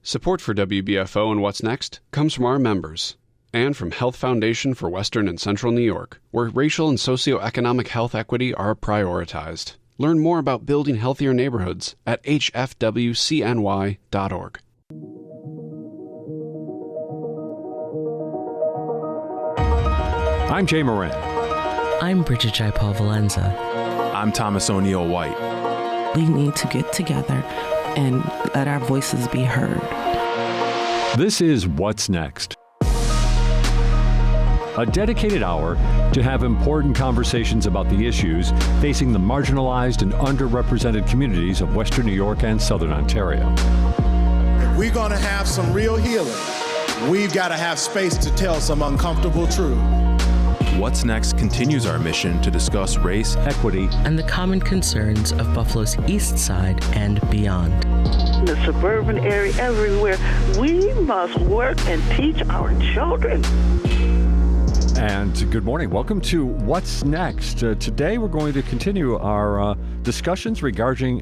Support for WBFO and What's Next comes from our members and from Health Foundation for Western and Central New York, where racial and socioeconomic health equity are prioritized. Learn more about building healthier neighborhoods at hfwcny.org. I'm Jay Moran. I'm Bridget Jaipal Valenza. I'm Thomas O'Neill White. We need to get together and let our voices be heard. This is What's Next, a dedicated hour to have important conversations about the issues facing the marginalized and underrepresented communities of Western New York and Southern Ontario. If we're going to have some real healing, we've got to have space to tell some uncomfortable truth. What's Next continues our mission to discuss race, equity, and the common concerns of Buffalo's East Side and beyond. In the suburban area, everywhere, we must work and teach our children. And good morning. Welcome to What's Next. Today we're going to continue our discussions regarding,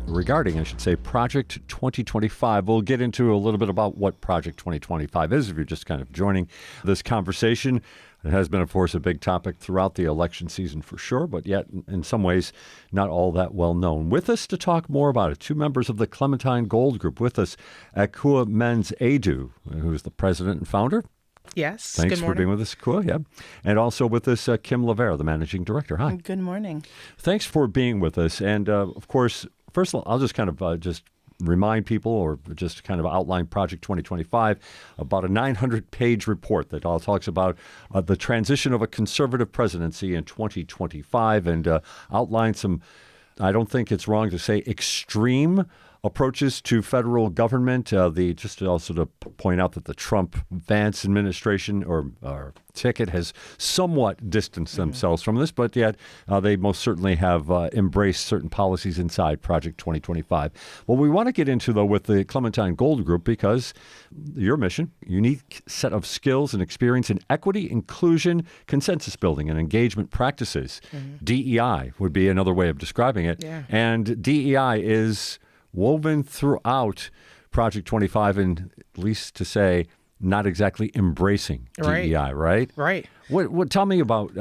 Project 2025. We'll get into a little bit about what Project 2025 is if you're just kind of joining this conversation. It has been, of course, a big topic throughout the election season for sure, but yet in some ways not all that well known. With us to talk more about it, two members of the Clementine Gold Group. With us, Ekua Mends-Aidoo, who's the president and founder. Yes. Thanks for being with us, Ekua. Yeah. And also with us, Kim LaVare, the managing director. Hi. Good morning. Thanks for being with us. And of course, first of all, I'll just kind of just remind people or just kind of outline Project 2025, about a 900-page report that all talks about the transition of a conservative presidency in 2025 and outline some, I don't think it's wrong to say, extreme approaches to federal government. Just also to point out that the Trump-Vance administration or ticket has somewhat distanced themselves from this, but yet they most certainly have embraced certain policies inside Project 2025. Well, we want to get into, though, with the Clementine Gold Group because your mission, unique set of skills and experience in equity, inclusion, consensus building, and engagement practices. DEI would be another way of describing it. Yeah. And DEI is woven throughout Project 25, and at least to say, not exactly embracing DEI, right? Right. What? Tell me about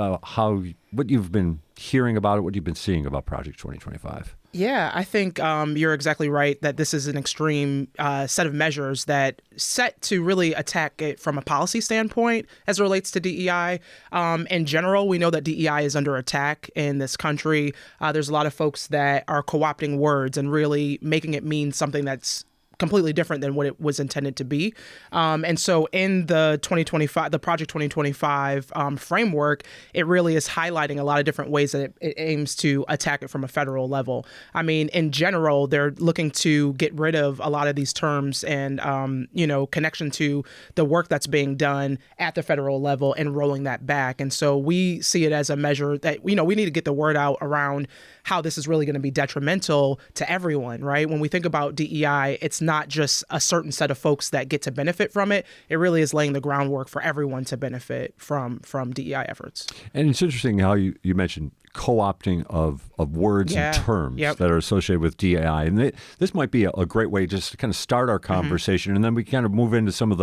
what you've been hearing about it, what you've been seeing about Project 2025. Yeah, I think you're exactly right that this is an extreme set of measures that set to really attack it from a policy standpoint as it relates to DEI. In general, we know that DEI is under attack in this country. There's a lot of folks that are co-opting words and really making it mean something that's completely different than what it was intended to be. And so in the Project 2025 framework, it really is highlighting a lot of different ways that it aims to attack it from a federal level. I mean, in general, they're looking to get rid of a lot of these terms and, connection to the work that's being done at the federal level and rolling that back. And so we see it as a measure that, we need to get the word out around how this is really going to be detrimental to everyone, right? When we think about DEI, it's not just a certain set of folks that get to benefit from it. It really is laying the groundwork for everyone to benefit from DEI efforts. And it's interesting how you mentioned co-opting of words and terms that are associated with DEI. And this might be a great way just to kind of start our conversation, and then we kind of move into some of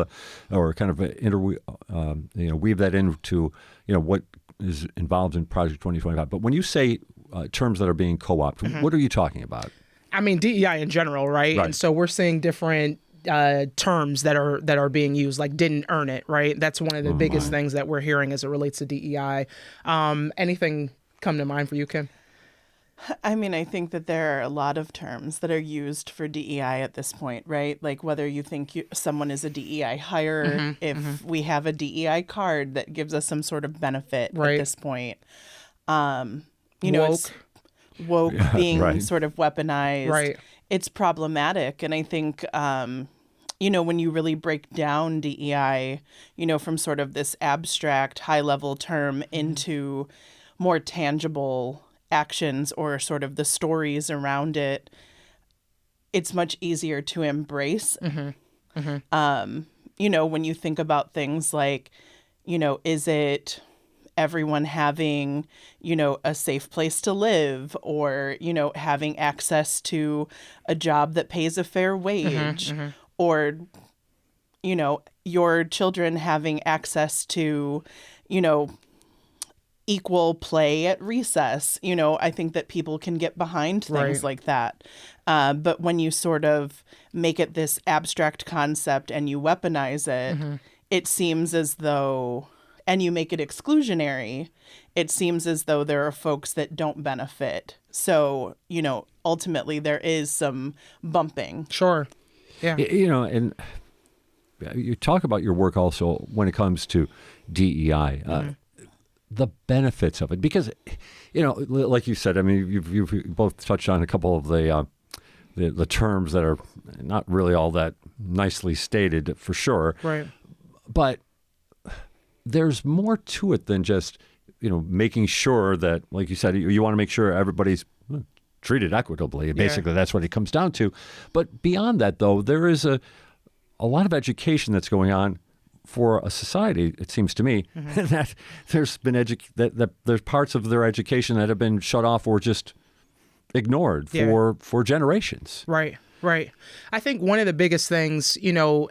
weave that into, what is involved in Project 2025. But when you say terms that are being co-opted, what are you talking about? I mean, DEI in general, right? And so we're seeing different terms that are being used, like didn't earn it, right? That's one of the biggest things that we're hearing as it relates to DEI. Anything come to mind for you, Kim? I mean, I think that there are a lot of terms that are used for DEI at this point, right? Like whether you think someone is a DEI hire, if we have a DEI card that gives us some sort of benefit at this point. It's woke being sort of weaponized. Right. It's problematic. And I think, when you really break down DEI, from sort of this abstract high-level term into more tangible actions or sort of the stories around it, it's much easier to embrace. When you think about things like, is it everyone having, a safe place to live or, having access to a job that pays a fair wage or, your children having access to, equal play at recess. I think that people can get behind things like that. But when you sort of make it this abstract concept and you weaponize it, it seems as though, and you make it exclusionary, it seems as though there are folks that don't benefit. So, ultimately there is some bumping. Sure. Yeah. And you talk about your work also when it comes to DEI. The benefits of it, because like you said, I mean, you've both touched on a couple of the terms that are not really all that nicely stated, for sure. Right. But there's more to it than just making sure that, like you said, you want to make sure everybody's treated equitably. Basically, that's what it comes down to. But beyond that, though, there is a lot of education that's going on for a society, it seems to me, that there's been that there's parts of their education that have been shut off or just ignored for generations. Right. Right. I think one of the biggest things,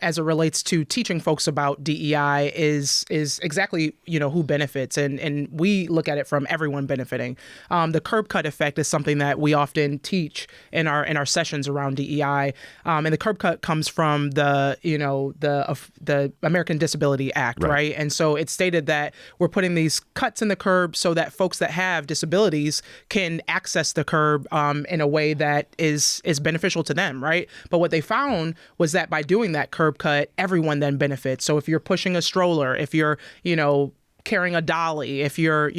as it relates to teaching folks about DEI is exactly, who benefits. And we look at it from everyone benefiting. The curb cut effect is something that we often teach in our sessions around DEI. And the curb cut comes from the American Disability Act, right? And so it's stated that we're putting these cuts in the curb so that folks that have disabilities can access the curb in a way that is beneficial to them. Right. But what they found was that by doing that curb cut, everyone then benefits. So if you're pushing a stroller, if you're, carrying a dolly, if you're,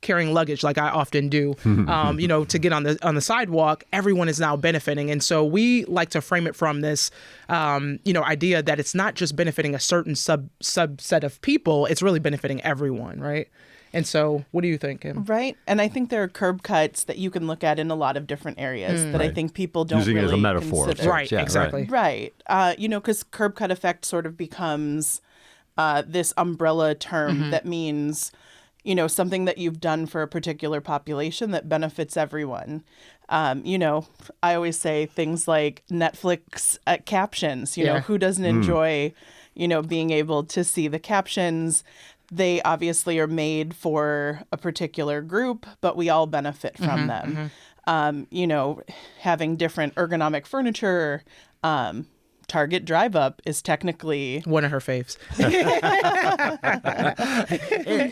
carrying luggage like I often do, to get on the sidewalk, everyone is now benefiting. And so we like to frame it from this, idea that it's not just benefiting a certain subset of people, it's really benefiting everyone. Right. And so what do you think, Kim? Right. And I think there are curb cuts that you can look at in a lot of different areas that I think people don't using really it as a metaphor. consider. Right. Exactly. Right. Because curb cut effect sort of becomes this umbrella term that means, something that you've done for a particular population that benefits everyone. I always say things like Netflix captions, who doesn't enjoy, being able to see the captions. They obviously are made for a particular group, but we all benefit from them. Having different ergonomic furniture, Target Drive Up is technically one of her faves.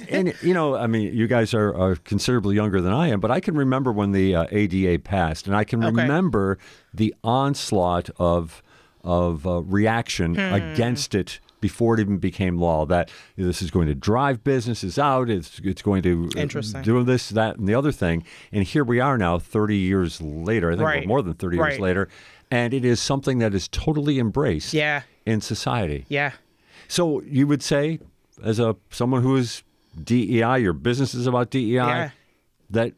and I mean, you guys are considerably younger than I am, but I can remember when the ADA passed, and I can remember the onslaught of reaction against it before it even became law, that this is going to drive businesses out, it's going to do this, that, and the other thing. And here we are now, 30 years later, I think we're more than 30 years later, and it is something that is totally embraced in society. Yeah. So you would say, as someone who is DEI, your business is about DEI, that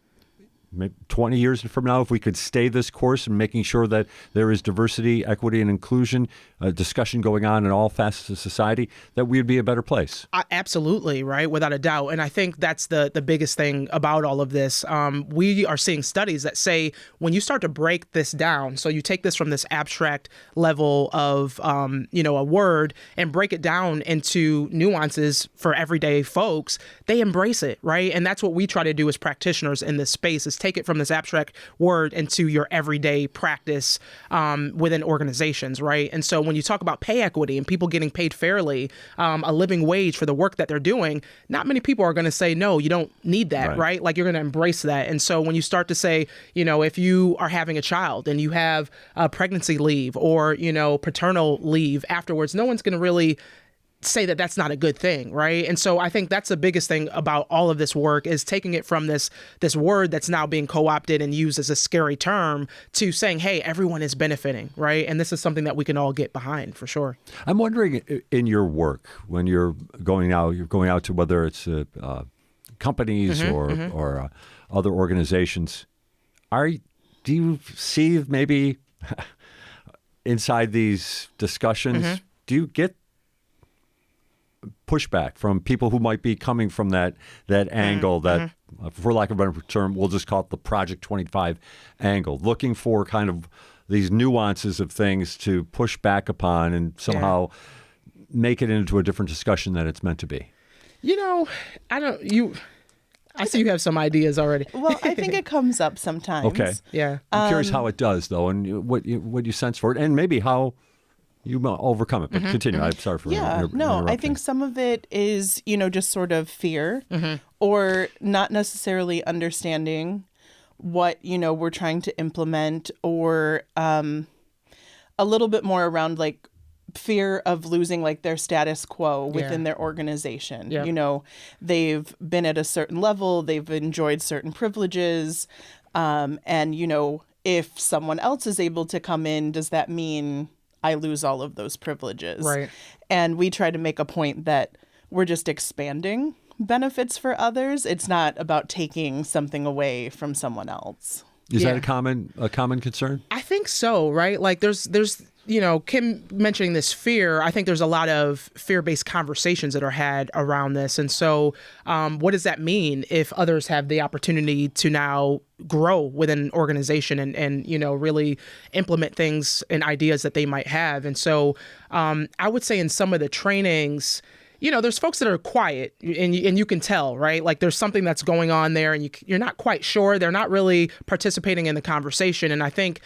20 years from now, if we could stay this course and making sure that there is diversity, equity, and inclusion, discussion going on in all facets of society, that we would be a better place. Absolutely, right? Without a doubt. And I think that's the biggest thing about all of this. We are seeing studies that say when you start to break this down, so you take this from this abstract level of, a word and break it down into nuances for everyday folks, they embrace it, right? And that's what we try to do as practitioners in this space, is take it from this abstract word into your everyday practice within organizations, right? And so when you talk about pay equity and people getting paid fairly, a living wage for the work that they're doing, not many people are going to say, no, you don't need that, right? Like, you're going to embrace that. And so when you start to say, if you are having a child and you have pregnancy leave or, paternal leave afterwards, no one's going to really say that that's not a good thing, right? And so I think that's the biggest thing about all of this work, is taking it from this word that's now being co-opted and used as a scary term to saying, hey, everyone is benefiting, right? And this is something that we can all get behind, for sure. I'm wondering, in your work, when you're going out to, whether it's companies or other organizations, do you see maybe inside these discussions, do you get pushback from people who might be coming from that angle, that, for lack of a better term, we'll just call it the Project 25 angle, looking for kind of these nuances of things to push back upon and somehow make it into a different discussion than it's meant to be? I see you have some ideas already. Well, I think it comes up sometimes. Okay. Yeah. I'm curious how it does, though, and what you sense for it, and maybe how you overcome it. But continue. I'm sorry for interrupting. I think some of it is, just sort of fear or not necessarily understanding what, we're trying to implement, or a little bit more around like fear of losing like their status quo within their organization. Yeah. They've been at a certain level, they've enjoyed certain privileges. And, if someone else is able to come in, does that mean I lose all of those privileges? Right. And we try to make a point that we're just expanding benefits for others. It's not about taking something away from someone else. Is that a common concern? I think so, right? Like there's Kim mentioning this fear. I think there's a lot of fear-based conversations that are had around this. And so what does that mean if others have the opportunity to now grow within an organization and really implement things and ideas that they might have? And so I would say in some of the trainings, there's folks that are quiet and you can tell, right? Like there's something that's going on there and you're not quite sure. They're not really participating in the conversation. And I think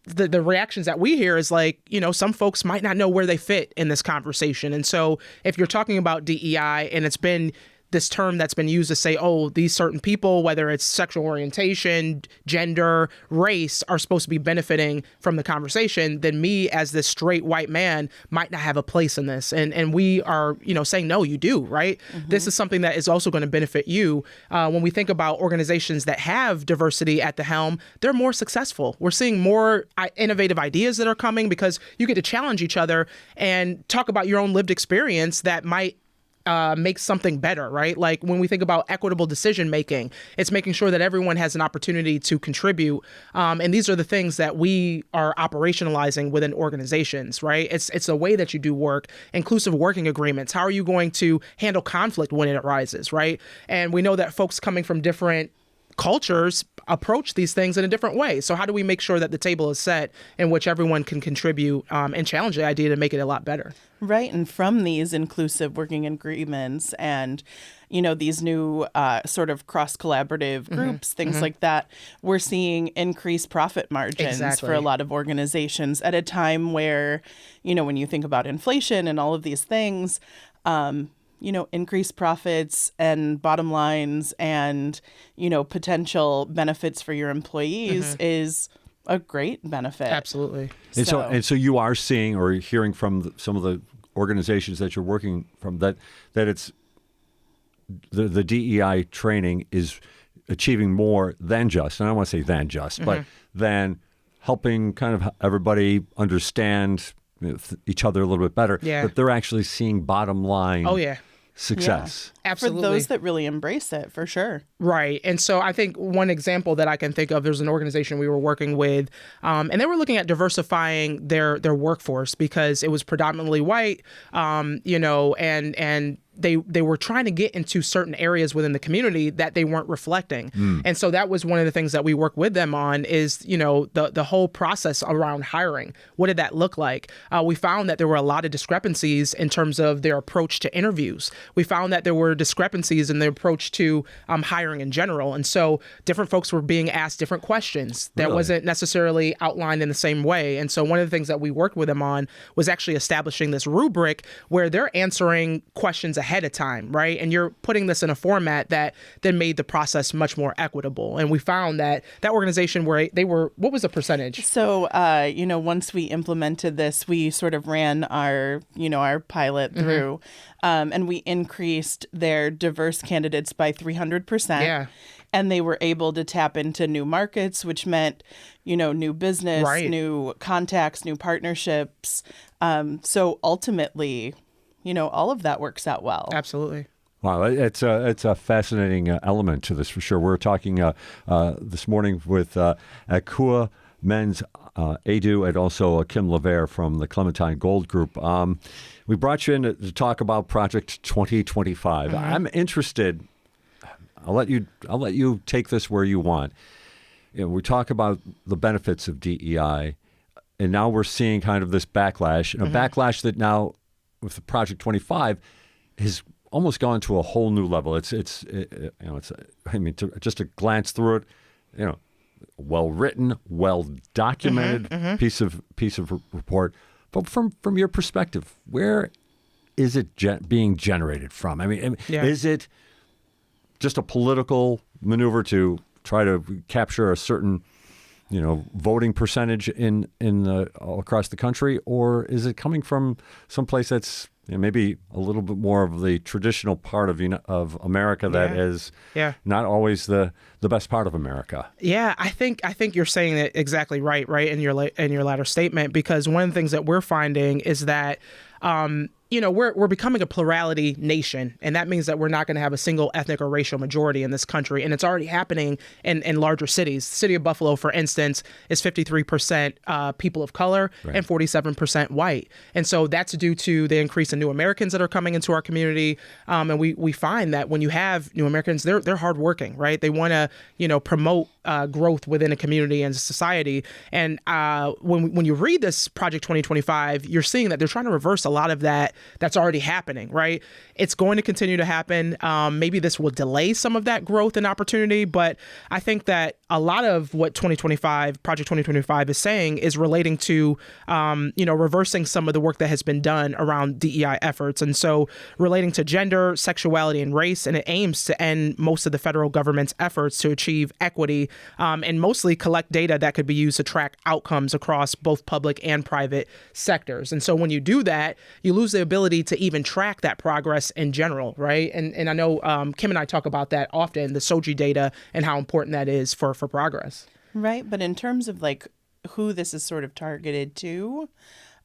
the reactions that we hear is like, some folks might not know where they fit in this conversation. And so if you're talking about DEI and it's been this term that's been used to say, oh, these certain people, whether it's sexual orientation, gender, race, are supposed to be benefiting from the conversation, then me as this straight white man might not have a place in this. And we are, saying, no, you do, right? Mm-hmm. This is something that is also going to benefit you. When we think about organizations that have diversity at the helm, they're more successful. We're seeing more innovative ideas that are coming because you get to challenge each other and talk about your own lived experience that might make something better, right? Like when we think about equitable decision making, it's making sure that everyone has an opportunity to contribute. And these are the things that we are operationalizing within organizations, right? It's a way that you do work, inclusive working agreements. How are you going to handle conflict when it arises, right? And we know that folks coming from different cultures approach these things in a different way. So how do we make sure that the table is set in which everyone can contribute and challenge the idea to make it a lot better? Right. And from these inclusive working agreements and, these new sort of cross-collaborative groups, things like that, we're seeing increased profit margins for a lot of organizations at a time where, when you think about inflation and all of these things, increased profits and bottom lines and, potential benefits for your employees is a great benefit. Absolutely. And so you are seeing or hearing from some of the organizations that you're working from that it's the DEI training is achieving more than just, and I don't want to say than just, but than helping kind of everybody understand each other a little bit better. Yeah. But they're actually seeing bottom line. Oh, yeah. Success. Yeah, absolutely. For those that really embrace it, for sure. Right. And so I think one example that I can think of, there's an organization we were working with, and they were looking at diversifying their workforce because it was predominantly white, and they were trying to get into certain areas within the community that they weren't reflecting. And so that was one of the things that we work with them on is, the whole process around hiring. What did that look like? We found that there were a lot of discrepancies in terms of their approach to interviews. We found that there were discrepancies in their approach to hiring in general. And so different folks were being asked different questions that wasn't necessarily outlined in the same way. And so one of the things that we worked with them on was actually establishing this rubric where they're answering questions ahead of time, right? And you're putting this in a format that then made the process much more equitable. And we found that organization where they were, what was the percentage? So, once we implemented this, we sort of ran our pilot through, and we increased their diverse candidates by 300%. Yeah. And they were able to tap into new markets, which meant, new business, new contacts, new partnerships. So ultimately, all of that works out well. Absolutely. Wow, it's a fascinating element to this for sure. We're talking this morning with Ekua, Mends-Aidoo, and also Kim LaVare from the Clementine Gold Group. We brought you in to talk about Project 2025. I'm interested. I'll let you take this where you want. We talk about the benefits of DEI, and now we're seeing kind of this backlash, a backlash that now with the Project 25 has almost gone to a whole new level. It's I mean, just to glance through it, well written, well documented piece of report. But from your perspective, where is it being generated from? I mean, is it just a political maneuver to try to capture a certain voting percentage in across the country, or is it coming from someplace that's maybe a little bit more of the traditional part of America that is not always the best part of America? Yeah, I think you're saying it exactly right in your latter statement, because one of the things that we're finding is that we're becoming a plurality nation, and that means that we're not going to have a single ethnic or racial majority in this country, and it's already happening in larger cities. The city of Buffalo, for instance, is 53% people of color and 47% white, and so that's due to the increase in new Americans that are coming into our community, and we find that when you have new Americans, they're hardworking, right? They want to promote growth within a community and society, and when you read this Project 2025, you're seeing that they're trying to reverse a lot of that. That's already happening, right? It's going to continue to happen. Maybe this will delay some of that growth and opportunity, but I think that a lot of what Project 2025 is saying is relating to, reversing some of the work that has been done around DEI efforts. And so relating to gender, sexuality, and race, and it aims to end most of the federal government's efforts to achieve equity and mostly collect data that could be used to track outcomes across both public and private sectors. And so when you do that, you lose the ability to even track that progress in general, right? And I know Kim and I talk about that often, the SOGI data and how important that is for progress. Right, but in terms of like who this is sort of targeted to,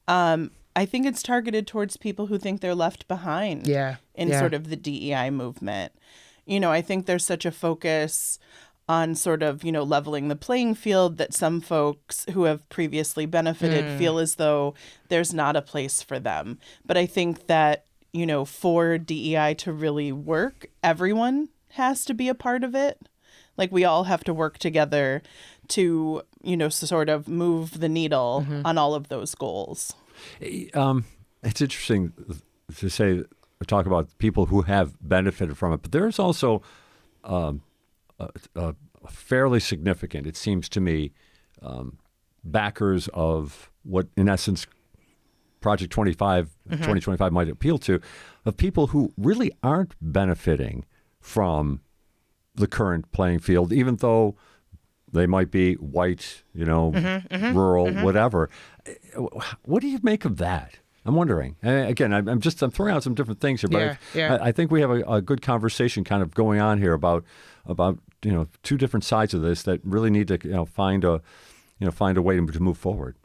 I think it's targeted towards people who think they're left behind in sort of the DEI movement. I think there's such a focus on sort of, leveling the playing field that some folks who have previously benefited feel as though there's not a place for them. But I think that, for DEI to really work, everyone has to be a part of it. Like we all have to work together to, sort of move the needle on all of those goals. It's interesting to talk about people who have benefited from it, but there's also fairly significant, it seems to me, backers of what, in essence, Project 2025 might appeal to, of people who really aren't benefiting from the current playing field, even though they might be white, rural, whatever. What do you make of that? I'm wondering. Again, I'm throwing out some different things here, but I think we have a good conversation kind of going on here about two different sides of this that really need to find a way to move forward.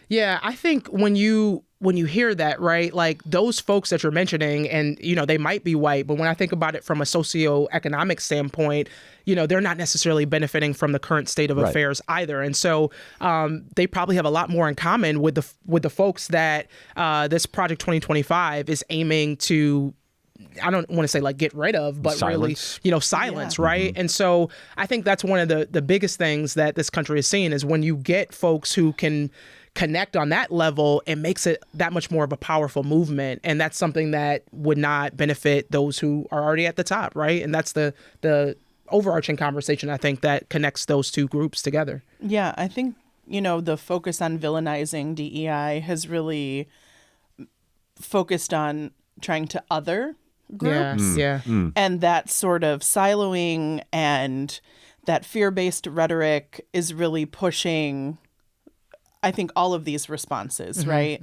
Yeah, I think when you hear that, right, like those folks that you're mentioning, and they might be white, but when I think about it from a socioeconomic standpoint, they're not necessarily benefiting from the current state of affairs either, and so they probably have a lot more in common with the folks that this Project 2025 is aiming to. I don't want to say like get rid of, but silence. Really, silence, right? And so I think that's one of the biggest things that this country is seeing is when you get folks who can connect on that level, it makes it that much more of a powerful movement. And that's something that would not benefit those who are already at the top, right? And that's the overarching conversation, I think, that connects those two groups together. Yeah, I think, the focus on villainizing DEI has really focused on trying to other groups. And that sort of siloing and that fear-based rhetoric is really pushing, I think, all of these responses, right?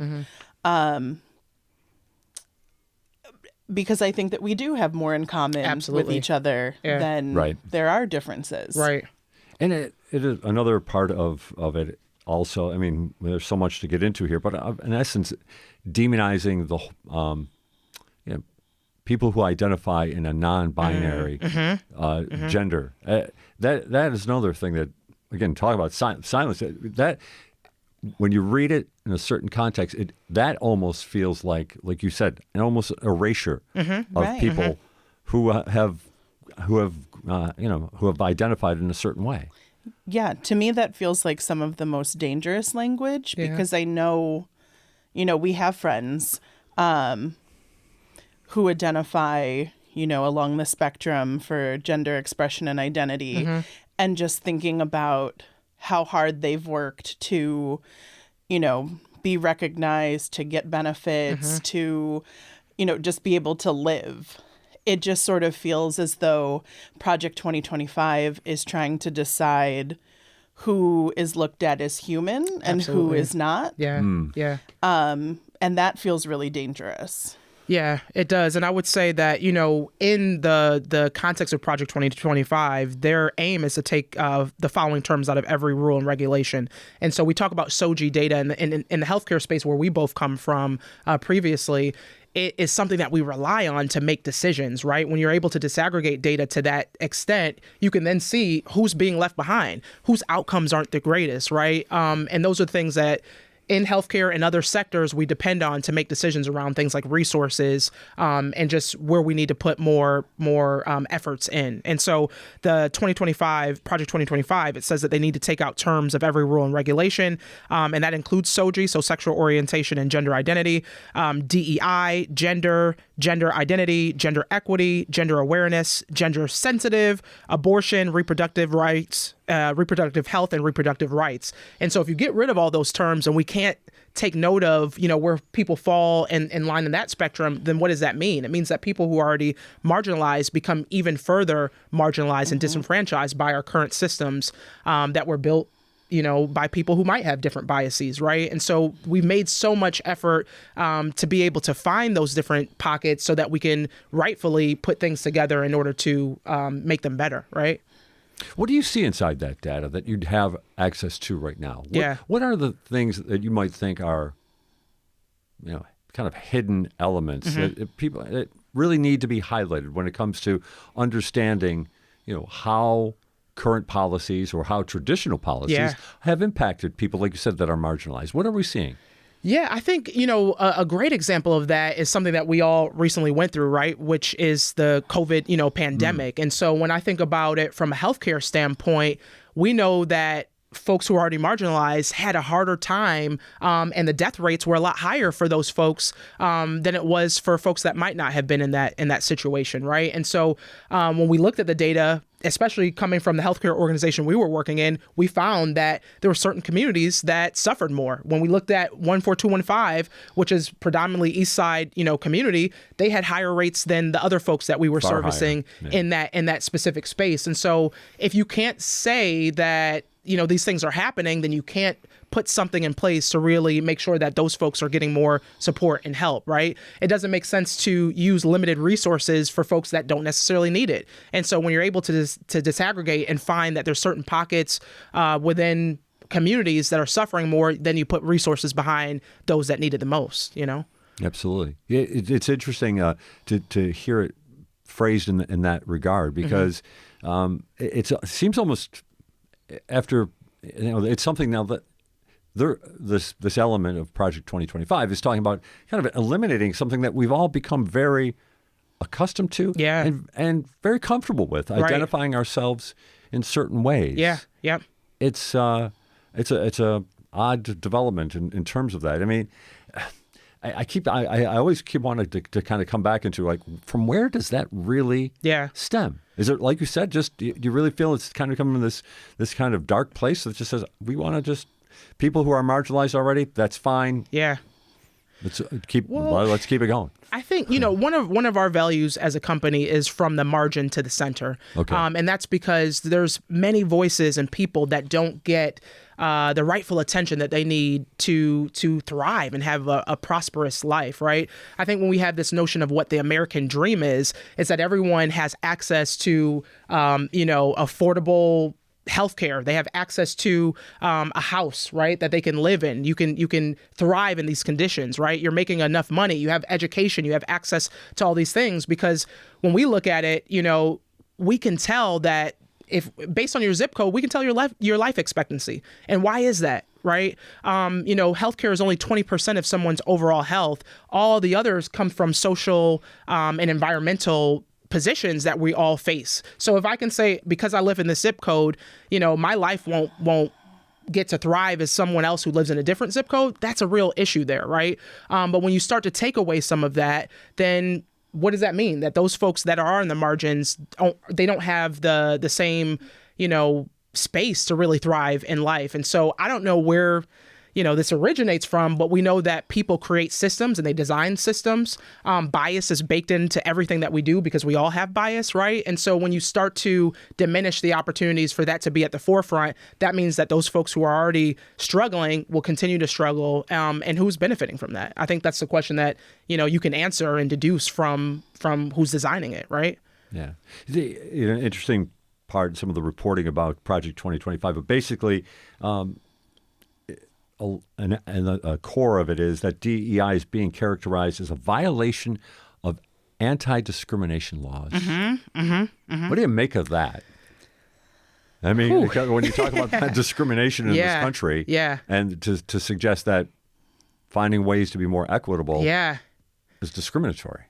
Because I think that we do have more in common with each other than there are differences. Right. And it is another part of it also. I mean, there's so much to get into here, but in essence, demonizing the people who identify in a non-binary gender. That is another thing that, again, talking about silence, that when you read it in a certain context, that almost feels like you said, an almost erasure of people who have identified in a certain way. Yeah, to me that feels like some of the most dangerous language because I know, we have friends who identify, along the spectrum for gender expression and identity, and just thinking about how hard they've worked to, be recognized, to get benefits, to, just be able to live. It just sort of feels as though Project 2025 is trying to decide who is looked at as human and who is not. Yeah. Yeah. And that feels really dangerous. Yeah, it does. And I would say that, in the context of Project 2025, their aim is to take the following terms out of every rule and regulation. And so we talk about SOGI data in the healthcare space where we both come from previously. It is something that we rely on to make decisions, right? When you're able to disaggregate data to that extent, you can then see who's being left behind, whose outcomes aren't the greatest, right? And those are things that in healthcare and other sectors we depend on to make decisions around things like resources and just where we need to put more efforts in. And so the Project 2025, it says that they need to take out terms of every rule and regulation, and that includes SOGI, so sexual orientation and gender identity, DEI, gender identity, gender equity, gender awareness, gender sensitive, abortion, reproductive rights, reproductive health, and reproductive rights. And so if you get rid of all those terms and we can't take note of, where people fall in line in that spectrum, then what does that mean? It means that people who are already marginalized become even further marginalized and disenfranchised by our current systems that were built by people who might have different biases, right? And so we've made so much effort to be able to find those different pockets so that we can rightfully put things together in order to make them better, right? What do you see inside that data that you'd have access to right now? What are the things that you might think are, kind of hidden elements that really need to be highlighted when it comes to understanding, how current policies or how traditional policies have impacted people, like you said, that are marginalized? What are we seeing? Yeah, I think, a great example of that is something that we all recently went through, right, which is the COVID, pandemic. And so when I think about it from a healthcare standpoint, we know that folks who are already marginalized had a harder time, and the death rates were a lot higher for those folks than it was for folks that might not have been in that situation, right? And so when we looked at the data, especially coming from the healthcare organization we were working in, we found that there were certain communities that suffered more. When we looked at 14215, which is predominantly East Side, community, they had higher rates than the other folks that we were servicing in that specific space. And so if you can't say that, these things are happening, then you can't put something in place to really make sure that those folks are getting more support and help, right? It doesn't make sense to use limited resources for folks that don't necessarily need it. And so when you're able to disaggregate and find that there's certain pockets within communities that are suffering more, then you put resources behind those that need it the most, Absolutely. It's interesting to hear it phrased in that regard, because it seems almost after, it's something now that this element of Project 2025 is talking about kind of eliminating something that we've all become very accustomed to and very comfortable with, identifying ourselves in certain ways. Yeah, yep. It's a odd development in terms of that. I mean, I always keep wanting to kind of come back into, like, from where does that really stem? Is it, like you said, just do you really feel it's kind of coming to this kind of dark place that just says we want to just people who are marginalized already? That's fine. Yeah. Let's keep it going. I think, one of our values as a company is from the margin to the center. Okay. And that's because there's many voices and people that don't get the rightful attention that they need to thrive and have a prosperous life, right? I think when we have this notion of what the American dream is that everyone has access to, affordable healthcare. They have access to a house, right, that they can live in. You can thrive in these conditions, right? You're making enough money. You have education. You have access to all these things, because when we look at it, we can tell that if based on your zip code, we can tell your life expectancy. And why is that? Right? Healthcare is only 20% of someone's overall health. All the others come from social and environmental positions that we all face. So if I can say, because I live in this zip code, my life won't get to thrive as someone else who lives in a different zip code, that's a real issue there, right? But when you start to take away some of that, then what does that mean? That those folks that are in the margins, they don't have the same, space to really thrive in life. And so I don't know where, this originates from, but we know that people create systems and they design systems. Bias is baked into everything that we do because we all have bias, right? And so when you start to diminish the opportunities for that to be at the forefront, that means that those folks who are already struggling will continue to struggle. And who's benefiting from that? I think that's the question that, you can answer and deduce from who's designing it, right? Yeah. Interesting part, some of the reporting about Project 2025, but basically, a core of it is that DEI is being characterized as a violation of anti-discrimination laws. What do you make of that? I mean, when you talk about discrimination in this country, and to suggest that finding ways to be more equitable is discriminatory.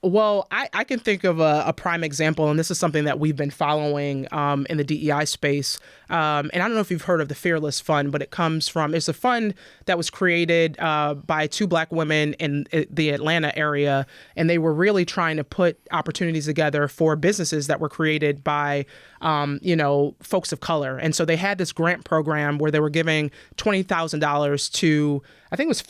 Well, I can think of a prime example, and this is something that we've been following in the DEI space. And I don't know if you've heard of the Fearless Fund, but it's a fund that was created by two Black women in the Atlanta area, and they were really trying to put opportunities together for businesses that were created by, folks of color. And so they had this grant program where they were giving $20,000 to, I think it was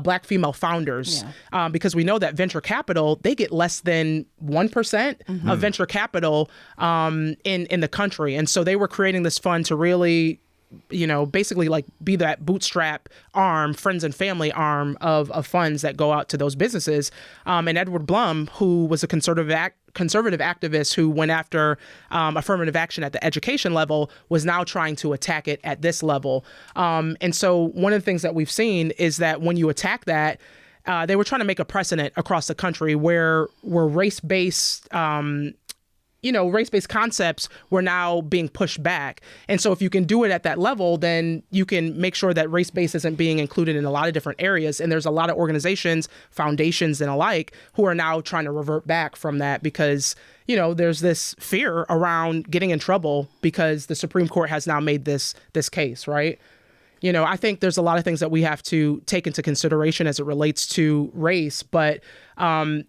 Black female founders, because we know that venture capital, they get less than 1% of venture capital in the country. And so they were creating this fund to really, basically like be that bootstrap arm, friends and family arm of funds that go out to those businesses. And Edward Blum, who was a conservative activist who went after affirmative action at the education level, was now trying to attack it at this level. And so one of the things that we've seen is that when you attack that, they were trying to make a precedent across the country where race-based race-based concepts were now being pushed back. And so if you can do it at that level, then you can make sure that race-based isn't being included in a lot of different areas. And there's a lot of organizations, foundations and alike, who are now trying to revert back from that because, there's this fear around getting in trouble because the Supreme Court has now made this case, right? I think there's a lot of things that we have to take into consideration as it relates to race, but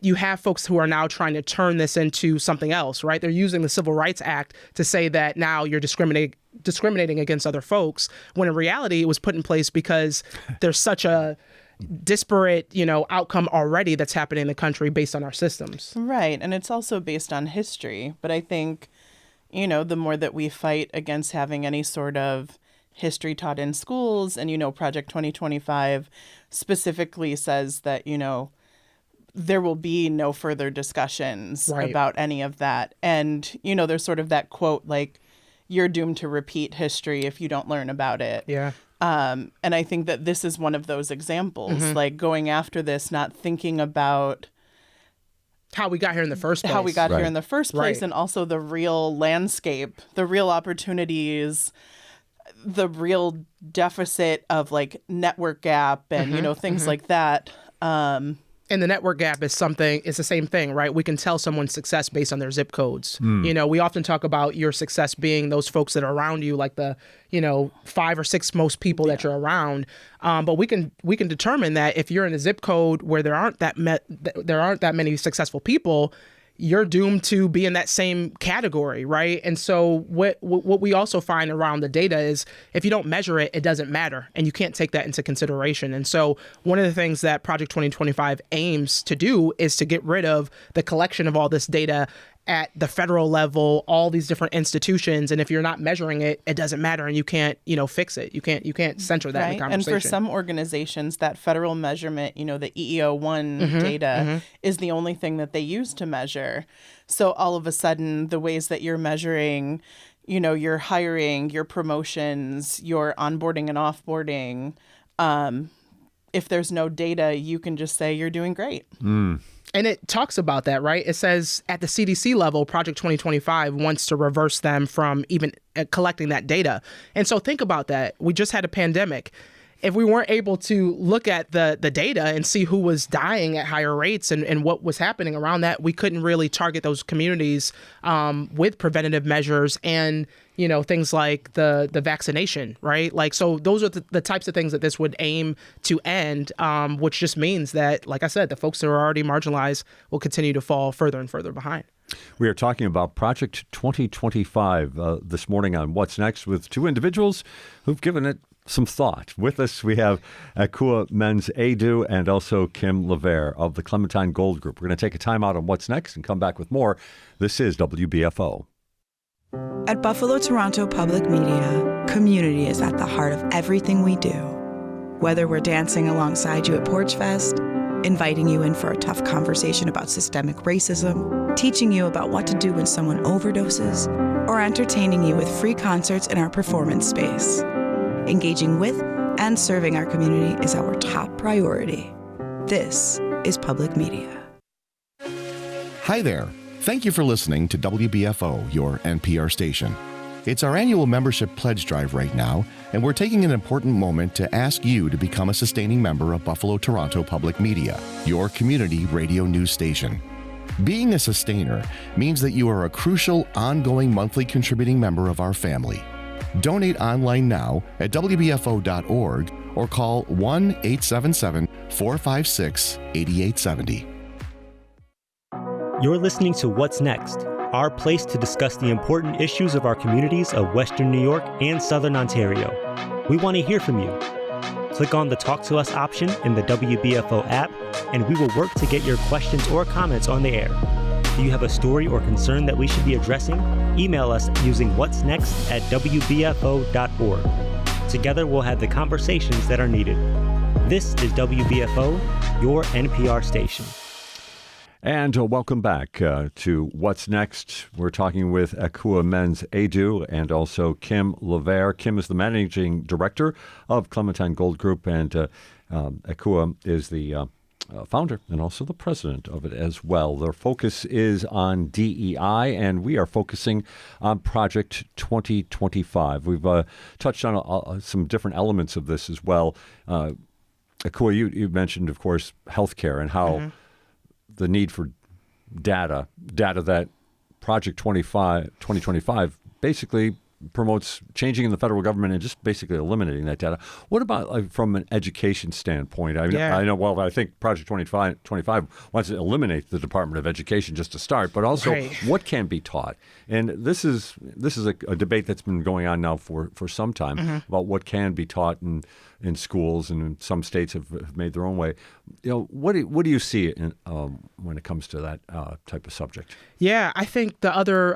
you have folks who are now trying to turn this into something else, right? They're using the Civil Rights Act to say that now you're discriminating against other folks, when in reality it was put in place because there's such a disparate, outcome already that's happening in the country based on our systems. Right, and it's also based on history. But I think, the more that we fight against having any sort of history taught in schools, and Project 2025 specifically says that there will be no further discussions about any of that, and there's sort of that quote like, you're doomed to repeat history if you don't learn about it. And I think that this is one of those examples, like going after this, not thinking about how we got here in the first place, and also the real landscape, the real opportunities, the real deficit of like network gap and, things like that. And the network gap is the same thing, right? We can tell someone's success based on their zip codes. We often talk about your success being those folks that are around you, like the, 5 or 6 most people that you're around. But we can determine that if you're in a zip code where there aren't that many successful people, you're doomed to be in that same category, right? And so what we also find around the data is if you don't measure it, it doesn't matter, and you can't take that into consideration. And so one of the things that Project 2025 aims to do is to get rid of the collection of all this data at the federal level, all these different institutions, and if you're not measuring it, it doesn't matter, and you can't, fix it. You can't center that in the conversation. And for some organizations, that federal measurement, the EEO1 data is the only thing that they use to measure. So all of a sudden, the ways that you're measuring, your hiring, your promotions, your onboarding and offboarding, if there's no data, you can just say you're doing great. And it talks about that, right? It says at the CDC level, Project 2025 wants to reverse them from even collecting that data. And so think about that. We just had a pandemic. if we weren't able to look at the data and see who was dying at higher rates and what was happening around that, we couldn't really target those communities with preventative measures and, things like the vaccination, right? Like, so those are the types of things that this would aim to end, which just means that, like I said, the folks that are already marginalized will continue to fall further and further behind. We are talking about Project 2025 this morning on What's Next with two individuals who've given it some thought. With us, we have Ekua Mends-Aidoo and also Kim LaVare of the Clementine Gold Group. We're going to take a time out on What's Next and come back with more. This is WBFO. At Buffalo Toronto Public Media, community is at the heart of everything we do. Whether we're dancing alongside you at Porch Fest, inviting you in for a tough conversation about systemic racism, teaching you about what to do when someone overdoses, or entertaining you with free concerts in our performance space. Engaging with and serving our community is our top priority. This is public media. Hi there. Thank you for listening to WBFO, your NPR station. It's our annual membership pledge drive right now, and we're taking an important moment to ask you to become a sustaining member of Buffalo Toronto Public Media, your community radio news station. Being a sustainer means that you are a crucial, ongoing monthly contributing member of our family. Donate online now at WBFO.org or call 1-877-456-8870. You're listening to What's Next, our place to discuss the important issues of our communities of Western New York and Southern Ontario. We want to hear from you. Click on the Talk to Us option in the WBFO app, and we will work to get your questions or comments on the air. Do you have a story or concern that we should be addressing? Email us using what'snext@wbfo.org. Together, we'll have the conversations that are needed. This is WBFO, your NPR station. And welcome back to What's Next. We're talking with Ekua Mends-Aidoo and also Kim LaVare. Kim is the managing director of Clementine Gold Group, and Ekua is the founder and also the president of it as well. Their focus is on DEI, and we are focusing on Project 2025. We've touched on some different elements of this as well. Ekua, you mentioned, of course, healthcare and how the need for data that Project 2025 basically promotes changing in the federal government and just basically eliminating that data. What about from an education standpoint? I know, I think Project 2025 wants to eliminate the Department of Education just to start, but also what can be taught. And this is a debate that's been going on now for some time about what can be taught in schools, and some states have made their own way. What do you see when it comes to that type of subject? Yeah, I think the other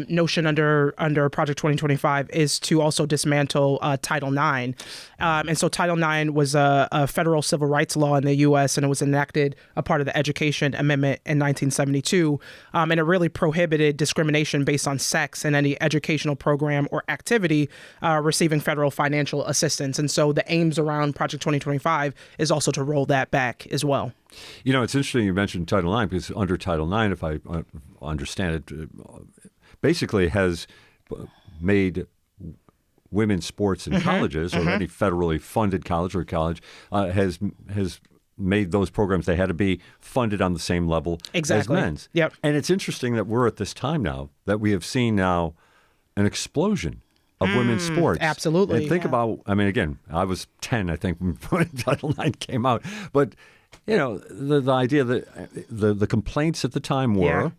notion under Project 2025 is to also dismantle Title IX. And so Title IX was a federal civil rights law in the U.S., and it was enacted a part of the Education Amendment in 1972. And it really prohibited discrimination based on sex in any educational program or activity receiving federal financial assistance. And so the aims around Project 2025 is also to roll that back as well. It's interesting you mentioned Title IX, because under Title IX, if I understand it, basically has made women's sports in colleges, or any federally funded college has made those programs, they had to be funded on the same level as men's. Yep. And it's interesting that we're at this time now that we have seen now an explosion of women's sports. Absolutely. And think about, again, I was 10, I think, when Title IX came out. But, the idea that the complaints at the time were,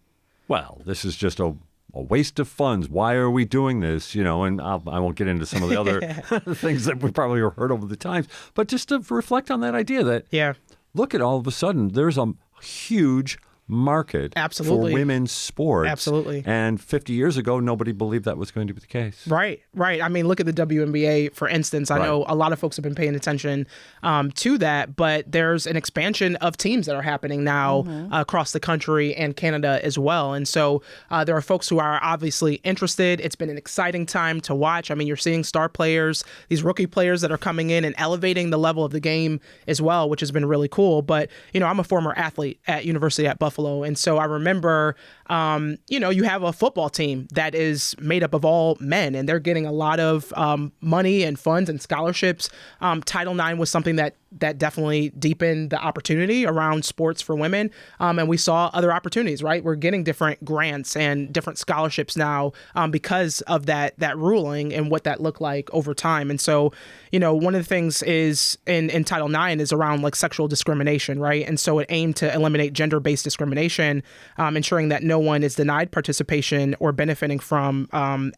well, this is just a waste of funds. Why are we doing this? And I won't get into some of the other things that we probably heard over the times. But just to reflect on that idea that, look at all of a sudden, there's a huge market for women's sports. Absolutely. And 50 years ago, nobody believed that was going to be the case. Right. Look at the WNBA, for instance. I know a lot of folks have been paying attention to that, but there's an expansion of teams that are happening now across the country and Canada as well. And so there are folks who are obviously interested. It's been an exciting time to watch. You're seeing star players, these rookie players that are coming in and elevating the level of the game as well, which has been really cool. But, I'm a former athlete at University at Buffalo. And so I remember you have a football team that is made up of all men, and they're getting a lot of money and funds and scholarships. Title IX was something that definitely deepened the opportunity around sports for women. And we saw other opportunities, right? We're getting different grants and different scholarships now because of that ruling and what that looked like over time. And so, one of the things is in Title IX is around like sexual discrimination, right? And so it aimed to eliminate gender-based discrimination, ensuring that no one is denied participation or benefiting from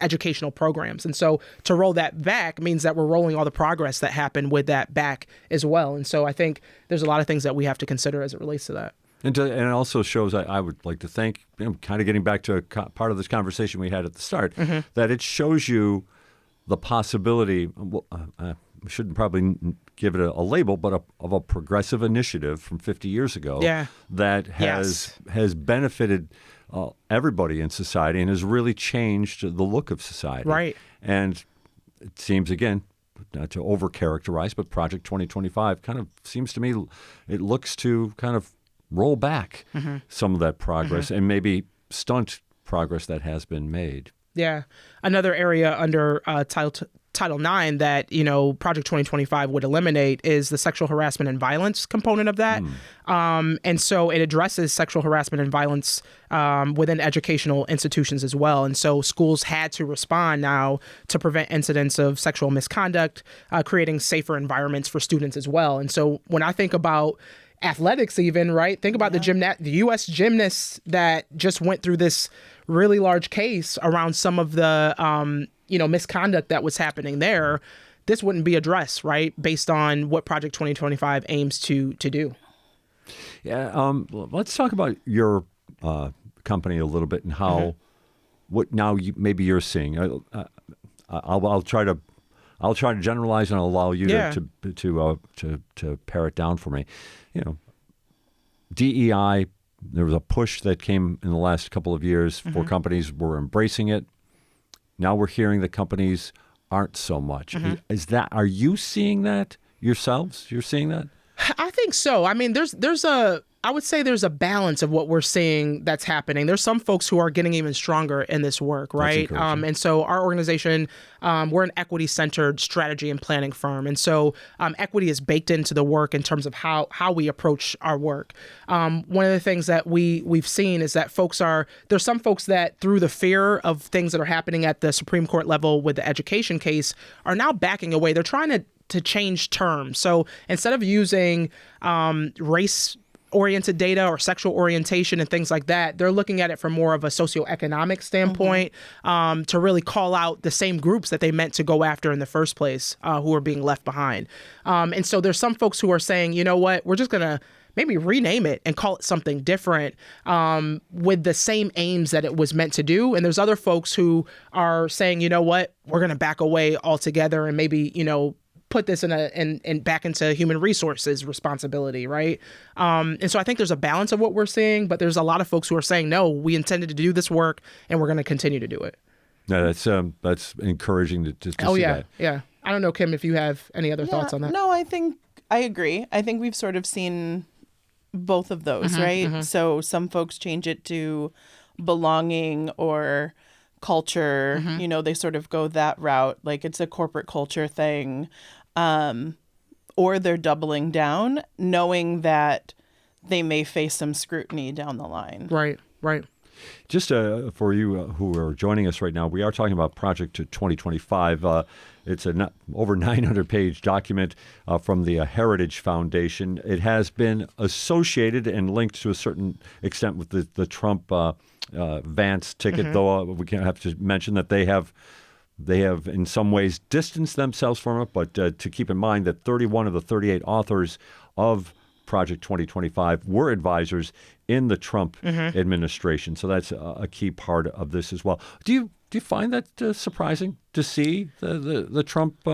educational programs. And so to roll that back means that we're rolling all the progress that happened with that back as well. And so I think there's a lot of things that we have to consider as it relates to that. And it also shows, I would like to thank, kind of getting back to part of this conversation we had at the start, that it shows you the possibility, we shouldn't probably give it a label, but of a progressive initiative from 50 years ago that has benefited everybody in society and has really changed the look of society. Right. And it seems, again, not to overcharacterize, but Project 2025 kind of seems to me it looks to kind of roll back some of that progress and maybe stunt progress that has been made. Yeah. Another area under Title IX that, Project 2025 would eliminate is the sexual harassment and violence component of that. And so it addresses sexual harassment and violence within educational institutions as well. And so schools had to respond now to prevent incidents of sexual misconduct, creating safer environments for students as well. And so when I think about athletics even, right? Think about the U.S. gymnasts that just went through this really large case around some of the, misconduct that was happening there. This wouldn't be addressed, right? Based on what Project 2025 aims to do. Yeah. Let's talk about your company a little bit and how, what now maybe you're seeing. I'll try to generalize and allow you to pare it down for me. DEI, there was a push that came in the last couple of years for companies were embracing it. Now we're hearing that companies aren't so much. Are you seeing that yourselves? You're seeing that? I think so. I mean, I would say there's a balance of what we're seeing that's happening. There's some folks who are getting even stronger in this work, right? And so our organization, we're an equity-centered strategy and planning firm. And so equity is baked into the work in terms of how we approach our work. One of the things that we've seen is that there's some folks that through the fear of things that are happening at the Supreme Court level with the education case are now backing away. They're trying to change terms. So instead of using race-oriented data or sexual orientation and things like that, they're looking at it from more of a socioeconomic standpoint to really call out the same groups that they meant to go after in the first place who are being left behind. And so there's some folks who are saying, you know what, we're just going to maybe rename it and call it something different with the same aims that it was meant to do. And there's other folks who are saying, you know what, we're going to back away altogether and maybe, put this in back into human resources responsibility, right? And so I think there's a balance of what we're seeing, but there's a lot of folks who are saying, no, we intended to do this work and we're going to continue to do it. No, that's encouraging to see that. Yeah. I don't know, Kim, if you have any other thoughts on that. No, I think I agree. I think we've sort of seen both of those, right? So some folks change it to belonging or culture, they sort of go that route, like it's a corporate culture thing, or they're doubling down knowing that they may face some scrutiny down the line. Right. Just for you who are joining us right now, we are talking about Project 2025. It's an over 900-page document from the Heritage Foundation. It has been associated and linked to a certain extent with the Trump Vance ticket, though we can't have to mention that they have in some ways distanced themselves from it, but to keep in mind that 31 of the 38 authors of Project 2025 were advisors in the Trump administration. So that's a key part of this as well. Do you find that surprising to see the Trump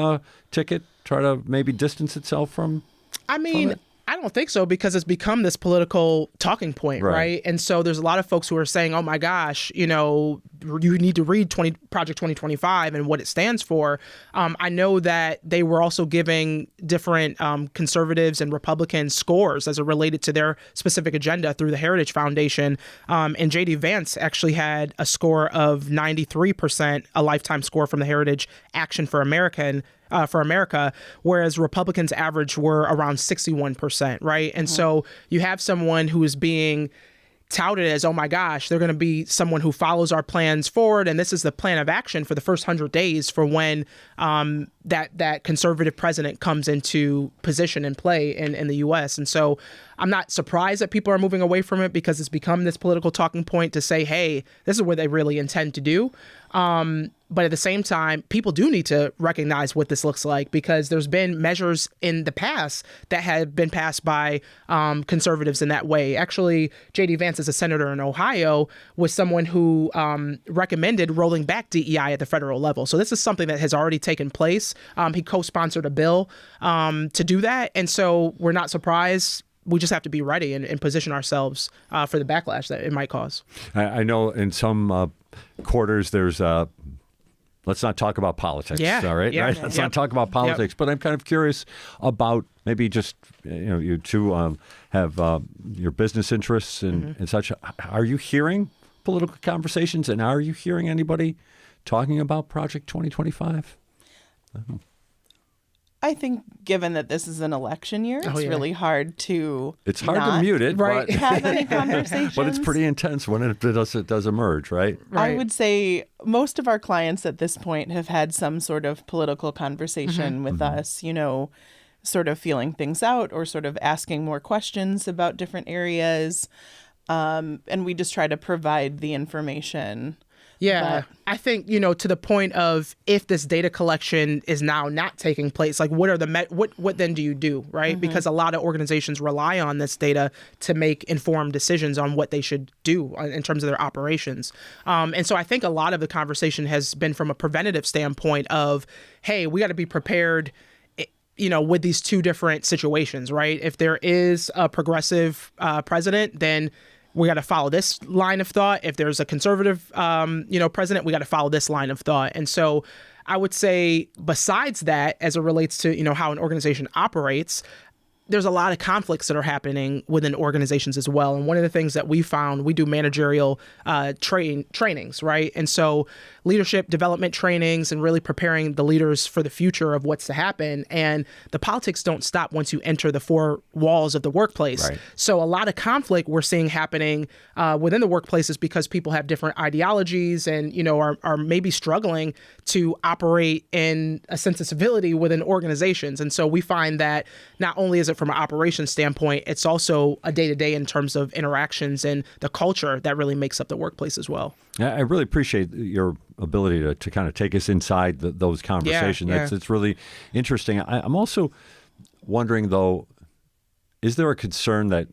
ticket try to maybe distance itself from? I mean, from it? I don't think so, because it's become this political talking point, right? And so there's a lot of folks who are saying, oh my gosh, you need to read Project 2025 and what it stands for. I know that they were also giving different conservatives and Republicans scores as it related to their specific agenda through the Heritage Foundation. And J.D. Vance actually had a score of 93%, a lifetime score from the Heritage Action for America, whereas Republicans' average were around 61%, right? And so you have someone who is being touted as, oh my gosh, they're going to be someone who follows our plans forward, and this is the plan of action for the first 100 days for when that conservative president comes into position and play in the U.S. And so I'm not surprised that people are moving away from it, because it's become this political talking point to say, hey, this is what they really intend to do. But at the same time, people do need to recognize what this looks like, because there's been measures in the past that have been passed by conservatives in that way. Actually, J.D. Vance, as a senator in Ohio, was someone who recommended rolling back DEI at the federal level. So this is something that has already taken place. He co-sponsored a bill to do that. And so we're not surprised. We just have to be ready and position ourselves for the backlash that it might cause. I know in some quarters there's let's not talk about politics. All right. Yeah. Right? Let's not talk about politics. But I'm kind of curious about maybe just, you two have your business interests and such. Are you hearing political conversations, and are you hearing anybody talking about Project 2025? I think given that this is an election year, it's really hard to mute it, right? Have any conversations. But it's pretty intense when it does emerge, right? I would say most of our clients at this point have had some sort of political conversation with us, sort of feeling things out or sort of asking more questions about different areas. And we just try to provide the information. Yeah, I think, to the point of, if this data collection is now not taking place, like what are what then do you do, right? Because a lot of organizations rely on this data to make informed decisions on what they should do in terms of their operations. And so I think a lot of the conversation has been from a preventative standpoint of, hey, we got to be prepared with these two different situations, right? If there is a progressive president, then we got to follow this line of thought. If there's a conservative, president, we got to follow this line of thought. And so I would say, besides that, as it relates to, how an organization operates, there's a lot of conflicts that are happening within organizations as well. And one of the things that we found, we do managerial trainings, right? And so leadership development trainings and really preparing the leaders for the future of what's to happen. And the politics don't stop once you enter the four walls of the workplace. Right. So a lot of conflict we're seeing happening within the workplaces because people have different ideologies and, are maybe struggling to operate in a sense of civility within organizations. And so we find that not only is it from an operations standpoint, it's also a day-to-day in terms of interactions and the culture that really makes up the workplace as well. I really appreciate your ability to kind of take us inside those conversations. It's really interesting. I'm also wondering, though, is there a concern that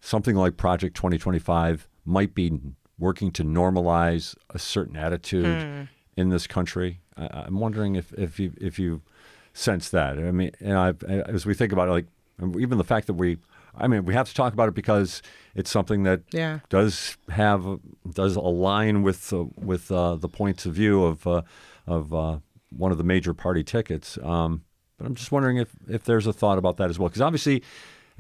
something like Project 2025 might be working to normalize a certain attitude in this country? I'm wondering if you sense that. I mean, as we think about it, like even the fact that we have to talk about it because it's something that does align with the points of view of one of the major party tickets. But I'm just wondering if there's a thought about that as well, because obviously,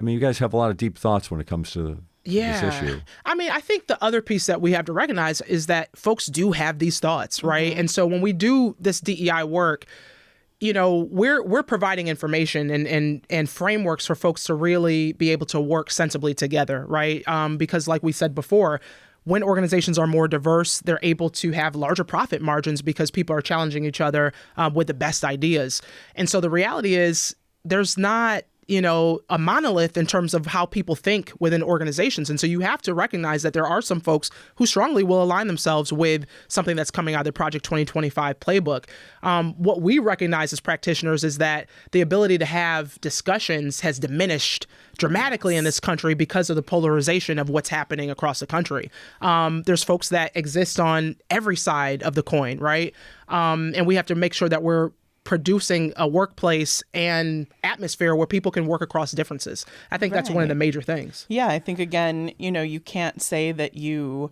you guys have a lot of deep thoughts when it comes to this issue. I think the other piece that we have to recognize is that folks do have these thoughts, right? And so when we do this DEI work, we're providing information and frameworks for folks to really be able to work sensibly together, right? Because like we said before, when organizations are more diverse, they're able to have larger profit margins because people are challenging each other with the best ideas. And so the reality is there's not a monolith in terms of how people think within organizations. And so you have to recognize that there are some folks who strongly will align themselves with something that's coming out of the Project 2025 playbook. What we recognize as practitioners is that the ability to have discussions has diminished dramatically in this country because of the polarization of what's happening across the country. There's folks that exist on every side of the coin, right? And we have to make sure that we're producing a workplace and atmosphere where people can work across differences. I think that's one of the major things. Yeah, I think, again, you can't say that you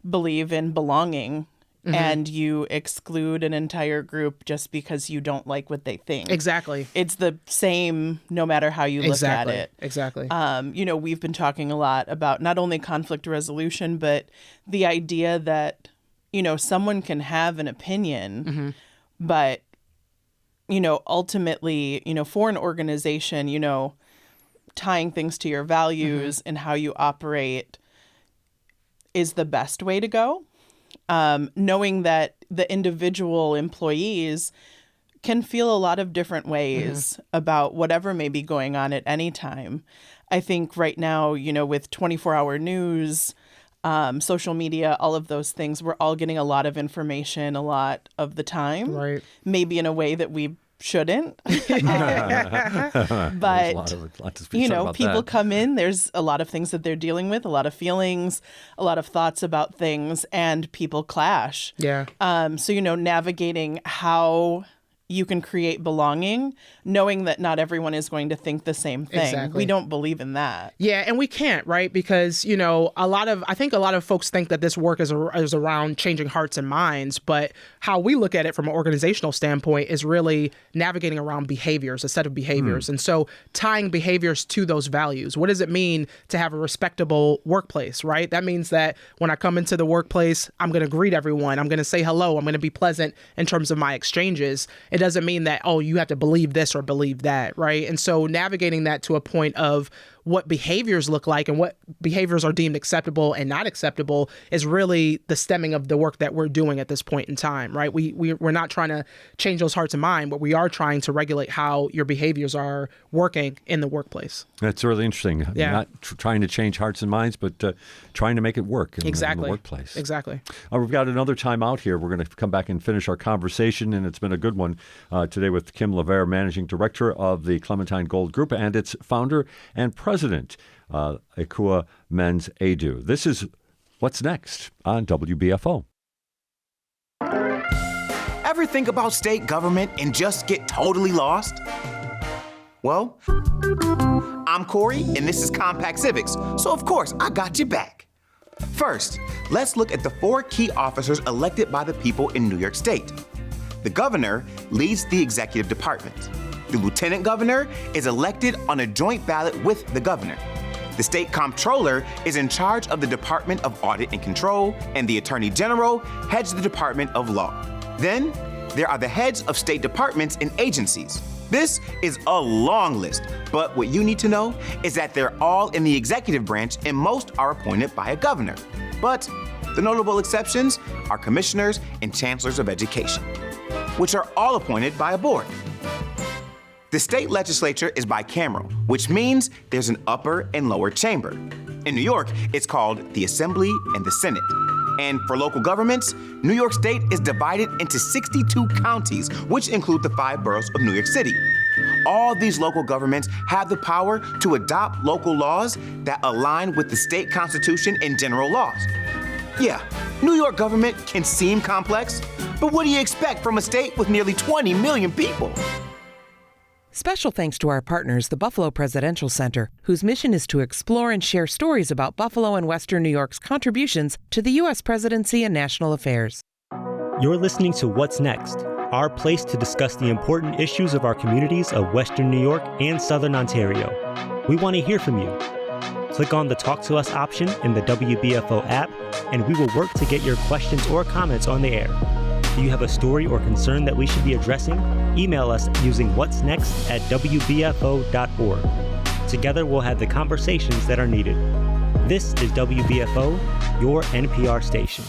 believe in belonging and you exclude an entire group just because you don't like what they think. Exactly. It's the same no matter how you look at it. Exactly. We've been talking a lot about not only conflict resolution, but the idea that, someone can have an opinion, but, ultimately, for an organization, tying things to your values and how you operate is the best way to go. Knowing that the individual employees can feel a lot of different ways about whatever may be going on at any time. I think right now, with 24-hour news, social media, all of those things, we're all getting a lot of information a lot of the time. Right. Maybe in a way that we shouldn't. But, people come in, there's a lot of things that they're dealing with, a lot of feelings, a lot of thoughts about things, and people clash. Yeah. So, navigating how you can create belonging, knowing that not everyone is going to think the same thing. Exactly. We don't believe in that. Yeah, and we can't, right? Because, I think a lot of folks think that this work is around changing hearts and minds, but how we look at it from an organizational standpoint is really navigating around behaviors, a set of behaviors. And so tying behaviors to those values. What does it mean to have a respectable workplace, right? That means that when I come into the workplace, I'm going to greet everyone. I'm going to say hello. I'm going to be pleasant in terms of my exchanges. It doesn't mean that, you have to believe this or believe that, right? And so navigating that to a point of what behaviors look like and what behaviors are deemed acceptable and not acceptable is really the stemming of the work that we're doing at this point in time, right? We're not trying to change those hearts and minds, but we are trying to regulate how your behaviors are working in the workplace. That's really interesting. Yeah. Not trying to change hearts and minds, but trying to make it work in the workplace. Exactly. We've got another time out here. We're going to come back and finish our conversation, and it's been a good one today with Kim LaVare, Managing Director of the Clementine Gold Group and its founder and president, Ekua Mends-Aidoo. This is What's Next on WBFO. Ever think about state government and just get totally lost? Well, I'm Corey, and this is Compact Civics, so of course I got you back. First, let's look at the 4 key officers elected by the people in New York State. The governor leads the executive department. The lieutenant governor is elected on a joint ballot with the governor. The state comptroller is in charge of the Department of Audit and Control, and the attorney general heads the Department of Law. Then, there are the heads of state departments and agencies. This is a long list, but what you need to know is that they're all in the executive branch and most are appointed by a governor. But the notable exceptions are commissioners and chancellors of education, which are all appointed by a board. The state legislature is bicameral, which means there's an upper and lower chamber. In New York, it's called the Assembly and the Senate. And for local governments, New York State is divided into 62 counties, which include the 5 boroughs of New York City. All these local governments have the power to adopt local laws that align with the state constitution and general laws. Yeah, New York government can seem complex, but what do you expect from a state with nearly 20 million people? Special thanks to our partners, the Buffalo Presidential Center, whose mission is to explore and share stories about Buffalo and Western New York's contributions to the U.S. presidency and national affairs. You're listening to What's Next, our place to discuss the important issues of our communities of Western New York and Southern Ontario. We want to hear from you. Click on the Talk to Us option in the WBFO app, and we will work to get your questions or comments on the air. Do you have a story or concern that we should be addressing? Email us using whatsnext@wbfo.org. Together we'll have the conversations that are needed. This is WBFO, your NPR station.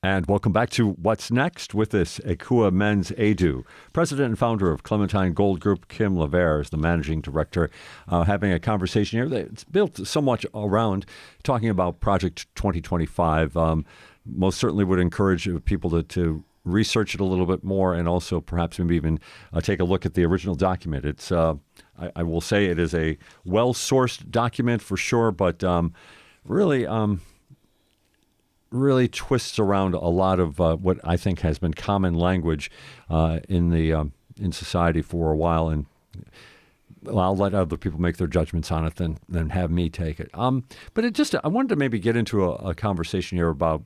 And welcome back to What's Next with this Ekua Mends-Aidoo. President and founder of Clementine Gold Group, Kim LaVare is the managing director, having a conversation here that's built somewhat around talking about Project 2025. Most certainly would encourage people to research it a little bit more and also perhaps maybe even take a look at the original document. It's I will say it is a well-sourced document for sure, but really twists around a lot of what I think has been common language in the in society for a while, and I'll let other people make their judgments on it than have me take it. But I wanted to maybe get into a conversation here about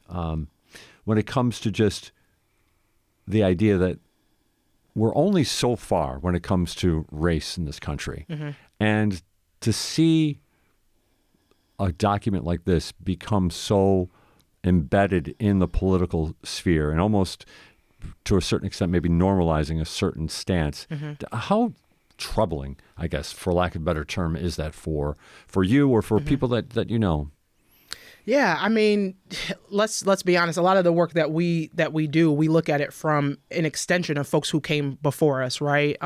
when it comes to just the idea that we're only so far when it comes to race in this country. And to see a document like this become so embedded in the political sphere and almost to a certain extent maybe normalizing a certain stance, how troubling, I guess, for lack of a better term, is that for you or for people that you know? Yeah, I mean, let's be honest. A lot of the work that we do, we look at it from an extension of folks who came before us, right?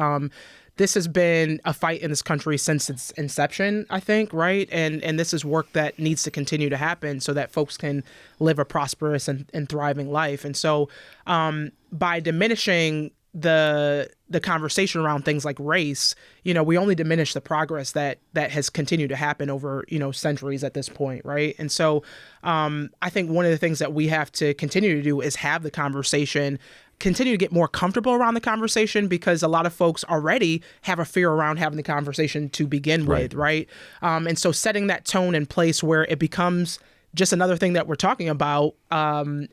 This has been a fight in this country since its inception, I think, right? And this is work that needs to continue to happen so that folks can live a prosperous and thriving life. And so by diminishing the conversation around things like race, we only diminish the progress that has continued to happen over, centuries at this point, right? And so I think one of the things that we have to continue to do is have the conversation, continue to get more comfortable around the conversation, because a lot of folks already have a fear around having the conversation to begin with, right? And so setting that tone in place where it becomes just another thing that we're talking about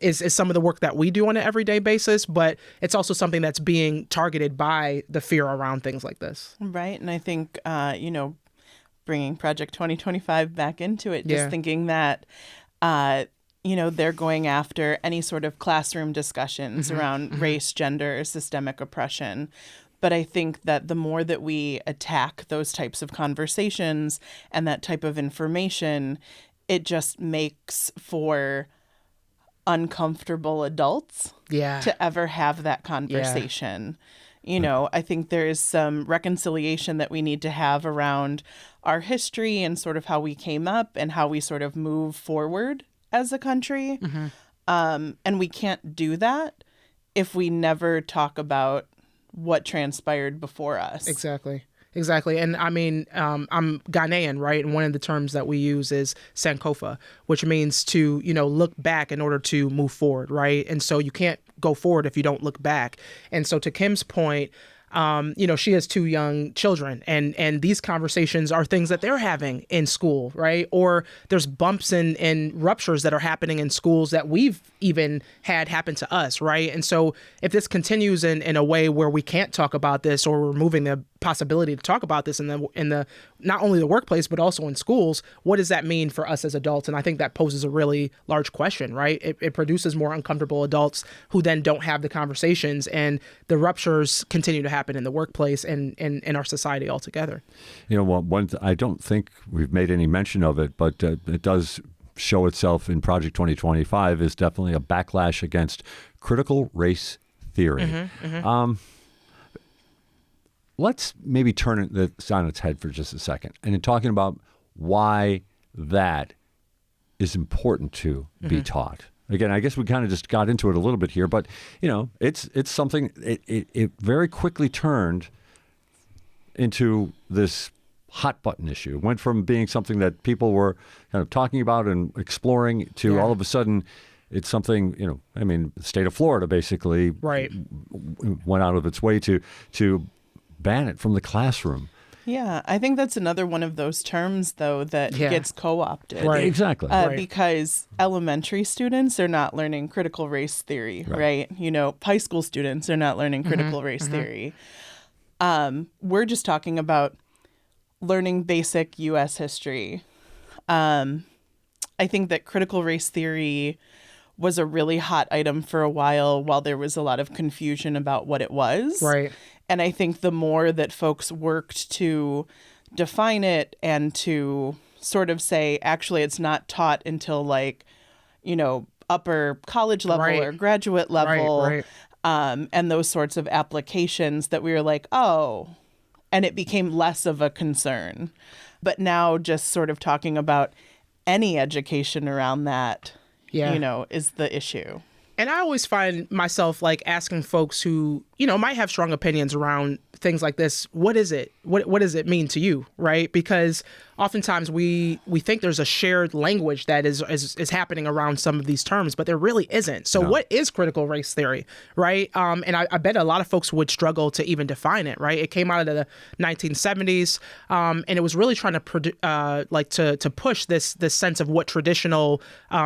is some of the work that we do on an everyday basis, but it's also something that's being targeted by the fear around things like this. Right. And I think, bringing Project 2025 back into it, just thinking that, they're going after any sort of classroom discussions around race, gender, systemic oppression. But I think that the more that we attack those types of conversations and that type of information, it just makes for uncomfortable adults to ever have that conversation. I think there is some reconciliation that we need to have around our history and sort of how we came up and how we sort of move forward as a country. And we can't do that if we never talk about what transpired before us. Exactly. And I mean, I'm Ghanaian, right? And one of the terms that we use is Sankofa, which means to, look back in order to move forward, right? And so you can't go forward if you don't look back. And so to Kim's point, she has 2 young children, and these conversations are things that they're having in school, right? Or there's bumps and ruptures that are happening in schools that we've even had happen to us, right? And so if this continues in a way where we can't talk about this, or we're removing the possibility to talk about this in the not only the workplace but also in schools, what does that mean for us as adults? And I think that poses a really large question, right? It produces more uncomfortable adults who then don't have the conversations, and the ruptures continue to happen in the workplace and in our society altogether. I don't think we've made any mention of it, but it does show itself in Project 2025 is definitely a backlash against critical race theory. Let's maybe turn this on its head for just a second, and in talking about why that is important to be taught. Again, I guess we kind of just got into it a little bit here, but it's something. It very quickly turned into this hot button issue. It went from being something that people were kind of talking about and exploring to all of a sudden it's something, the state of Florida basically went out of its way to ban it from the classroom. Yeah, I think that's another one of those terms, though, that gets co-opted. Right. Exactly. Because elementary students are not learning critical race theory, right? High school students are not learning critical race theory. We're just talking about learning basic U.S. history. I think that critical race theory was a really hot item for a while there was a lot of confusion about what it was. Right. And I think the more that folks worked to define it and to sort of say, actually, it's not taught until upper college level or graduate level, and those sorts of applications, that we were like, oh, and it became less of a concern. But now just sort of talking about any education around that, is the issue. And I always find myself asking folks who, might have strong opinions around things like this, what is it? What does it mean to you, right? Because oftentimes we think there's a shared language that is happening around some of these terms, but there really isn't. So what is critical race theory, right? And I bet a lot of folks would struggle to even define it, right? It came out of the 1970s, and it was really trying to push this sense of what traditional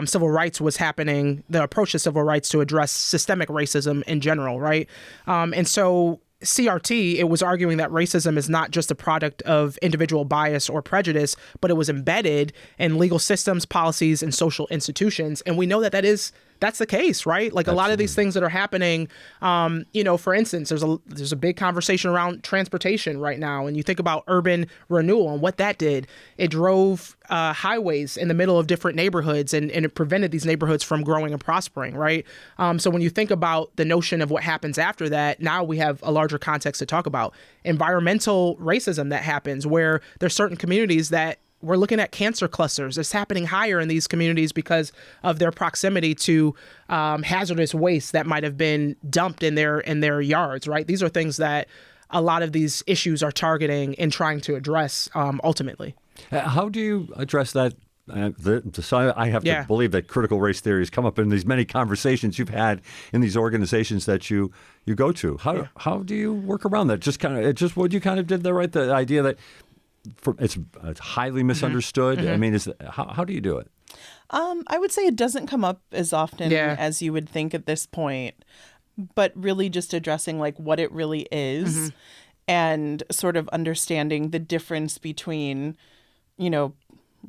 civil rights was happening, the approach to civil rights to address systemic racism in general, right? And so CRT, it was arguing that racism is not just a product of individual bias or prejudice, but it was embedded in legal systems, policies, and social institutions. And we know that that's the case, right? Like a lot of these things that are happening, for instance, there's a big conversation around transportation right now. And you think about urban renewal and what that did. It drove highways in the middle of different neighborhoods and it prevented these neighborhoods from growing and prospering, right? So when you think about the notion of what happens after that, now we have a larger context to talk about. Environmental racism that happens where there's certain communities that we're looking at cancer clusters. It's happening higher in these communities because of their proximity to hazardous waste that might have been dumped in their yards, right? These are things that a lot of these issues are targeting and trying to address ultimately. How do you address that? So I have to believe that critical race theory has come up in these many conversations you've had in these organizations that you go to. How do you work around that? Just what you kind of did there, right? The idea that it's highly misunderstood. I mean, how do you do it? I would say it doesn't come up as often as you would think at this point, but really just addressing like what it really is and sort of understanding the difference between,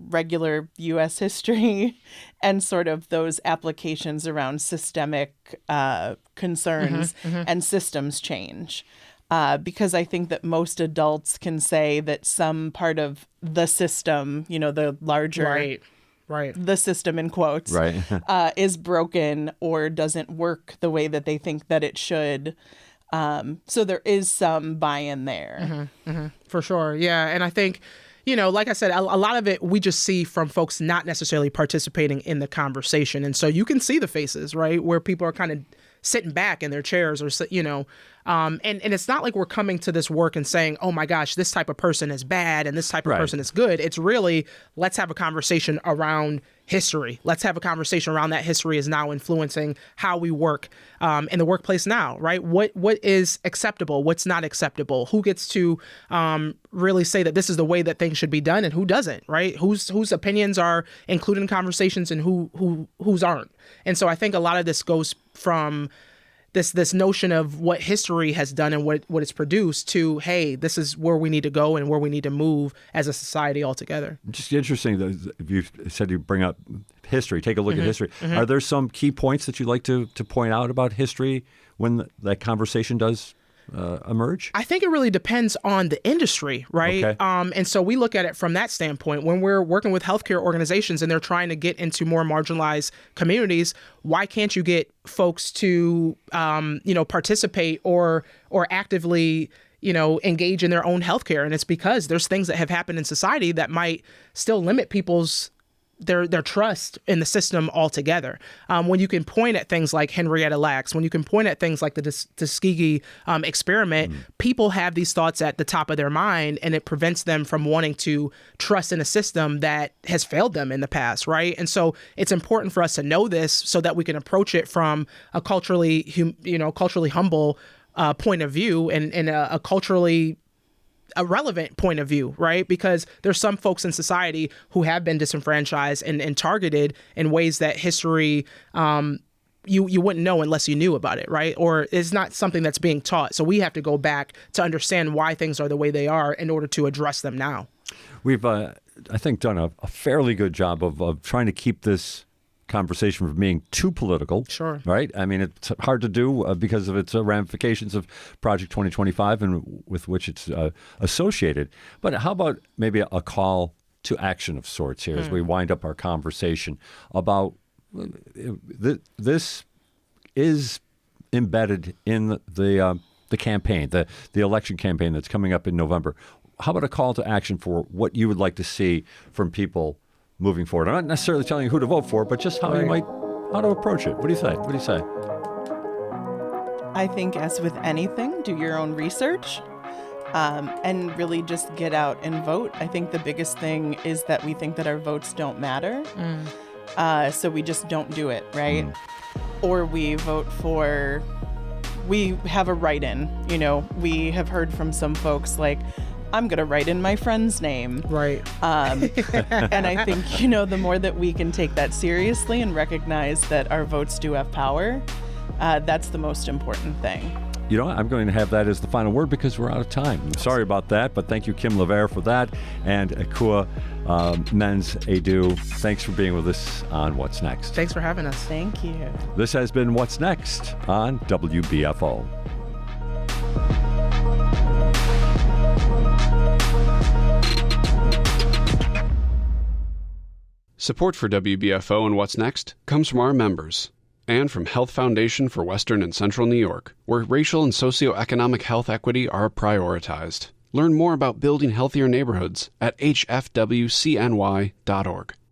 regular U.S. history and sort of those applications around systemic concerns and systems change. Because I think that most adults can say that some part of the system, the larger, the system in quotes, is broken or doesn't work the way that they think that it should. So there is some buy-in there. For sure. Yeah. And I think, like I said, a lot of it we just see from folks not necessarily participating in the conversation. And so you can see the faces, right, where people are kind of sitting back in their chairs or, and it's not like we're coming to this work and saying, oh my gosh, this type of person is bad and this type of person is good. It's really, let's have a conversation around history. Let's have a conversation around that history is now influencing how we work in the workplace now, right? What is acceptable? What's not acceptable? Who gets to really say that this is the way that things should be done and who doesn't, right? Whose opinions are included in conversations and whose aren't. And so I think a lot of this goes from this notion of what history has done and what it's produced to, hey, this is where we need to go and where we need to move as a society altogether. Just interesting that you said you bring up history. Take a look at history. Are there some key points that you'd like to point out about history when that conversation does emerge? I think it really depends on the industry, right? Okay. And so we look at it from that standpoint. When we're working with healthcare organizations and they're trying to get into more marginalized communities, why can't you get folks to, participate or actively, engage in their own healthcare? And it's because there's things that have happened in society that might still limit people's their trust in the system altogether. When you can point at things like Henrietta Lacks, when you can point at things like the Tuskegee experiment, people have these thoughts at the top of their mind, and it prevents them from wanting to trust in a system that has failed them in the past, right? And so it's important for us to know this so that we can approach it from a culturally humble point of view and a culturally a relevant point of view, right? Because there's some folks in society who have been disenfranchised and targeted in ways that history you wouldn't know unless you knew about it, right? Or it's not something that's being taught. So we have to go back to understand why things are the way they are in order to address them now. We've, I think, done a fairly good job of trying to keep this conversation from being too political. Sure. Right? I mean, it's hard to do because of its ramifications of Project 2025 and with which it's associated. But how about maybe a call to action of sorts here as we wind up our conversation about this is embedded in the campaign, the election campaign that's coming up in November. How about a call to action for what you would like to see from people moving forward? I'm not necessarily telling you who to vote for, but just how to approach it. What do you think? What do you say? I think, as with anything, do your own research. and really just get out and vote. I think the biggest thing is that we think that our votes don't matter. So we just don't do it, right? Or we vote for, we have a write-in. You know, we have heard from some folks like, I'm going to write in my friend's name. Right. And I think, you know, the more that we can take that seriously and recognize that our votes do have power, that's the most important thing. You know, I'm going to have that as the final word because we're out of time. I'm sorry about that, but thank you, Kim LaVare, for that. And Ekua, Mends-Aidoo, thanks for being with us on What's Next. Thanks for having us. Thank you. This has been What's Next on WBFO. Support for WBFO and What's Next comes from our members and from Health Foundation for Western and Central New York, where racial and socioeconomic health equity are prioritized. Learn more about building healthier neighborhoods at hfwcny.org.